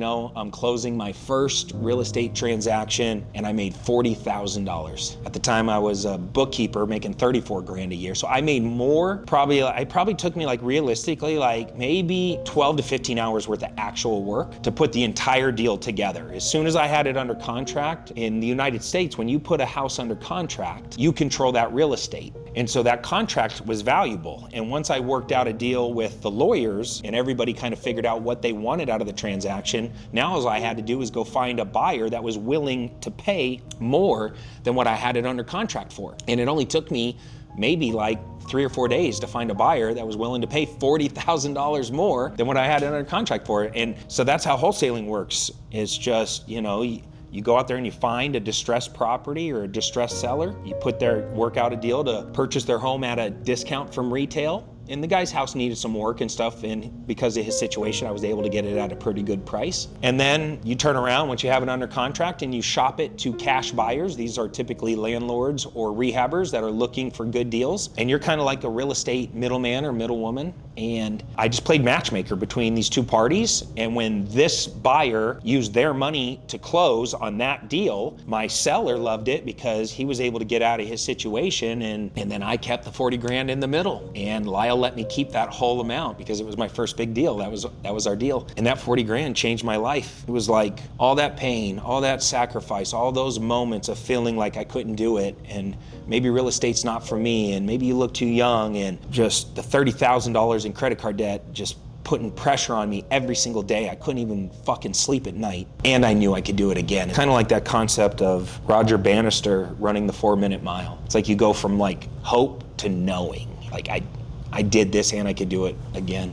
I'm closing my first real estate transaction and I made $40,000. At the time I was a bookkeeper making 34 grand a year. So I made more, it probably took me realistically maybe 12 to 15 hours worth of actual work to put the entire deal together. As soon as I had it under contract, in the United States, when you put a house under contract, you control that real estate. And so that contract was valuable. And once I worked out a deal with the lawyers and everybody kind of figured out what they wanted out of the transaction, now all I had to do was go find a buyer that was willing to pay more than what I had it under contract for. And it only took me maybe 3 or 4 days to find a buyer that was willing to pay $40,000 more than what I had it under contract for. And so that's how wholesaling works. It's just, you go out there and you find a distressed property or a distressed seller. You work out a deal to purchase their home at a discount from retail. And the guy's house needed some work and stuff, and because of his situation, I was able to get it at a pretty good price. And then you turn around once you have it under contract and you shop it to cash buyers. These are typically landlords or rehabbers that are looking for good deals. And you're kind of like a real estate middleman or middlewoman. And I just played matchmaker between these two parties. And when this buyer used their money to close on that deal, my seller loved it because he was able to get out of his situation. And then I kept the 40 grand in the middle. And Lyle let me keep that whole amount because it was my first big deal. That was our deal. And that 40 grand changed my life. It was like all that pain, all that sacrifice, all those moments of feeling like I couldn't do it. And maybe real estate's not for me. And maybe you look too young, and just the $30,000 in credit card debt just putting pressure on me every single day. I couldn't even fucking sleep at night. And I knew I could do it again. Kind of like that concept of Roger Bannister running the 4-minute mile. It's like you go from hope to knowing. I did this and I could do it again.